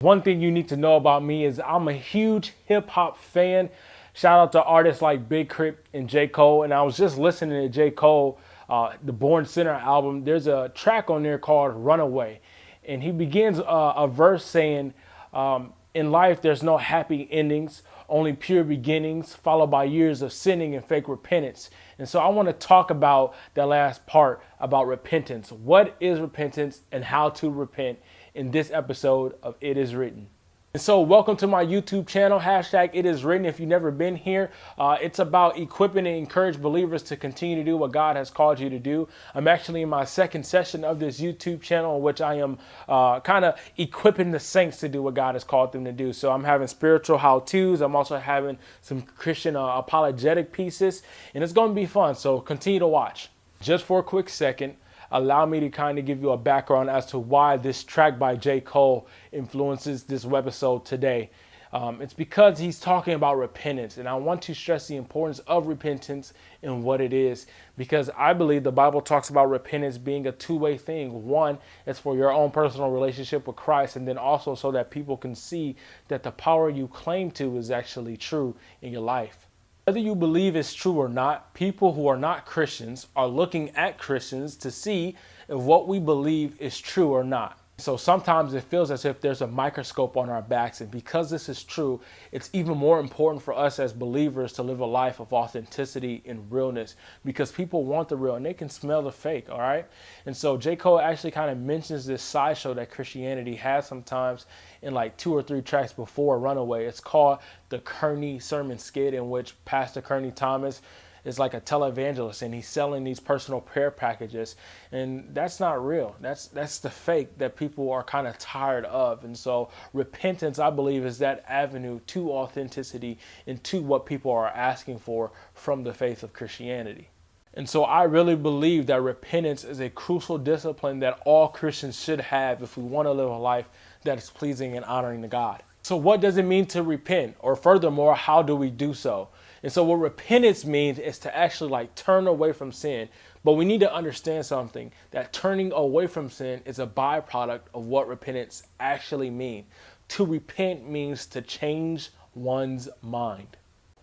One thing you need to know about me is I'm a huge hip hop fan. Shout out to artists like Big Crit and J. Cole. And I was just listening to J. Cole, the Born Sinner album. There's a track on there called Runaway. And he begins a verse saying, in life, there's no happy endings, only pure beginnings, followed by years of sinning and fake repentance. And so I want to talk about that last part about repentance. What is repentance and how to repent in this episode of It Is Written. And so welcome to my YouTube channel, hashtag It Is Written. If you've never been here, it's about equipping and encourage believers to continue to do what God has called you to do. I'm actually in my second session of this YouTube channel in which I am kind of equipping the saints to do what God has called them to do. So I'm having spiritual how-tos. I'm also having some Christian apologetic pieces, and it's going to be fun. So continue to watch. Just for a quick second, allow me to kind of give you a background as to why this track by J. Cole influences this webisode today. It's because he's talking about repentance, and I want to stress the importance of repentance and what it is, because I believe the Bible talks about repentance being a two-way thing. One, it's for your own personal relationship with Christ, and then also so that people can see that the power you claim to is actually true in your life. Whether you believe it's true or not, people who are not Christians are looking at Christians to see if what we believe is true or not. So sometimes it feels as if there's a microscope on our backs, and because this is true, it's even more important for us as believers to live a life of authenticity and realness, because people want the real and they can smell the fake, all right? And so J. Cole actually kind of mentions this sideshow that Christianity has sometimes in like 2 or 3 tracks before Runaway. It's called the Kearney Sermon Skit, in which Pastor Kearney Thomas is like a televangelist and he's selling these personal prayer packages, and that's not real. That's the fake that people are kind of tired of. And so repentance, I believe, is that avenue to authenticity and to what people are asking for from the faith of Christianity. And so I really believe that repentance is a crucial discipline that all Christians should have if we want to live a life that is pleasing and honoring to God. So what does it mean to repent? Or furthermore, how do we do so? And so what repentance means is to actually like turn away from sin. But we need to understand something, that turning away from sin is a byproduct of what repentance actually means. To repent means to change one's mind.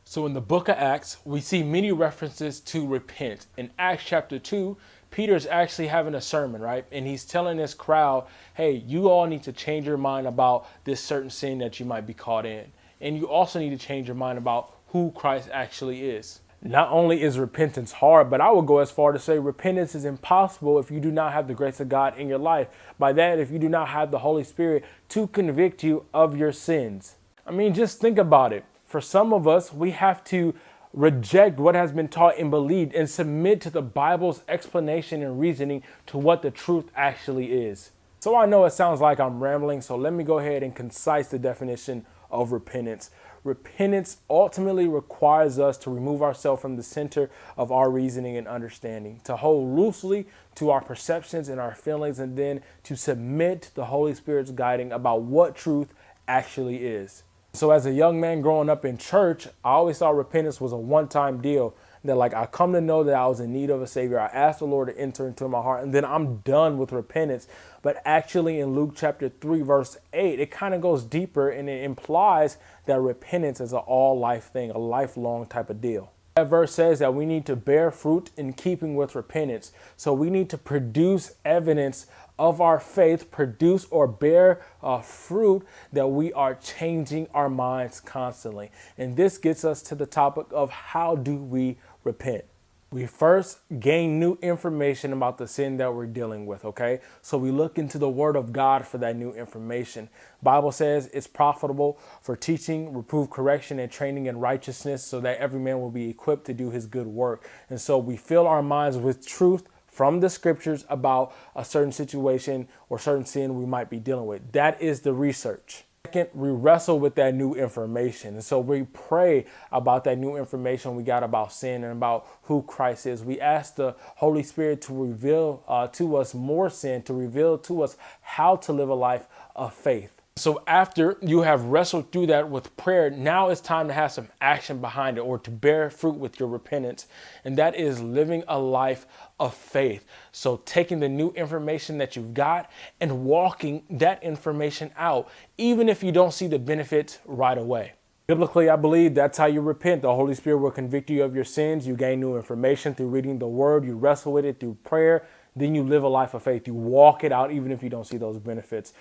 So in the book of Acts, we see many references to repent. In Acts chapter 2, Peter's actually having a sermon, right? And he's telling this crowd, hey, you all need to change your mind about this certain sin that you might be caught in. And you also need to change your mind about who Christ actually is. Not only is repentance hard, but I would go as far to say repentance is impossible if you do not have the grace of God in your life. By that, if you do not have the Holy Spirit to convict you of your sins. I mean, just think about it. For some of us, we have to reject what has been taught and believed and submit to the Bible's explanation and reasoning to what the truth actually is. So I know it sounds like I'm rambling, so let me go ahead and concise the definition of repentance. Repentance ultimately requires us to remove ourselves from the center of our reasoning and understanding, to hold loosely to our perceptions and our feelings, and then to submit to the Holy Spirit's guiding about what truth actually is. So as a young man growing up in church, I always thought repentance was a one-time deal. That like I come to know that I was in need of a savior. I asked the Lord to enter into my heart, and then I'm done with repentance. But actually in Luke chapter 3, verse 8, it kind of goes deeper, and it implies that repentance is an all-life thing, a lifelong type of deal. That verse says that we need to bear fruit in keeping with repentance. So we need to produce evidence of our faith, produce or bear fruit that we are changing our minds constantly. And this gets us to the topic of how do we repent. We first gain new information about the sin that we're dealing with, okay? So we look into the Word of God for that new information. Bible says it's profitable for teaching, reproof, correction, and training in righteousness so that every man will be equipped to do his good work. And so we fill our minds with truth from the scriptures about a certain situation or certain sin we might be dealing with. That is the research. Second, we wrestle with that new information. And so we pray about that new information we got about sin and about who Christ is. We ask the Holy Spirit to reveal to us more sin, to reveal to us how to live a life of faith. So after you have wrestled through that with prayer, now it's time to have some action behind it, or to bear fruit with your repentance. And that is living a life of faith. So taking the new information that you've got and walking that information out, even if you don't see the benefits right away. Biblically, I believe that's how you repent. The Holy Spirit will convict you of your sins. You gain new information through reading the word. You wrestle with it through prayer. Then you live a life of faith. You walk it out even if you don't see those benefits.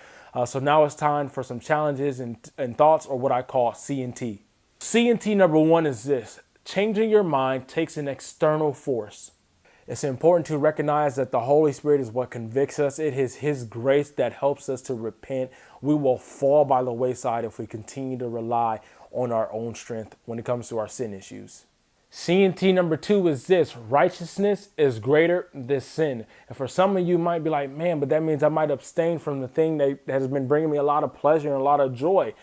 So now it's time for some challenges and thoughts, or what I call C&T. C&T number one is this: changing your mind takes an external force. It's important to recognize that the Holy Spirit is what convicts us. It is His grace that helps us to repent. We will fall by the wayside if we continue to rely on our own strength when it comes to our sin issues. C&T number two is this: righteousness is greater than sin. And for some of you might be like, man, but that means I might abstain from the thing that has been bringing me a lot of pleasure and a lot of joy.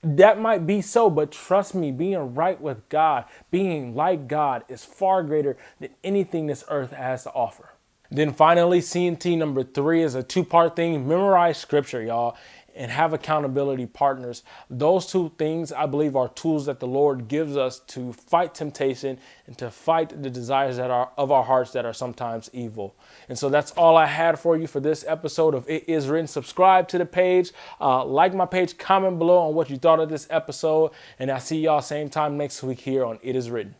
That might be so, but trust me, being right with God, being like God, is far greater than anything this earth has to offer. Then finally, C&T number three is a two-part thing: memorize scripture, y'all, and have accountability partners. Those two things, I believe, are tools that the Lord gives us to fight temptation and to fight the desires that are of our hearts that are sometimes evil. And so that's all I had for you for this episode of It Is Written. Subscribe to the page, like my page, comment below on what you thought of this episode, and I'll see y'all same time next week here on It Is Written.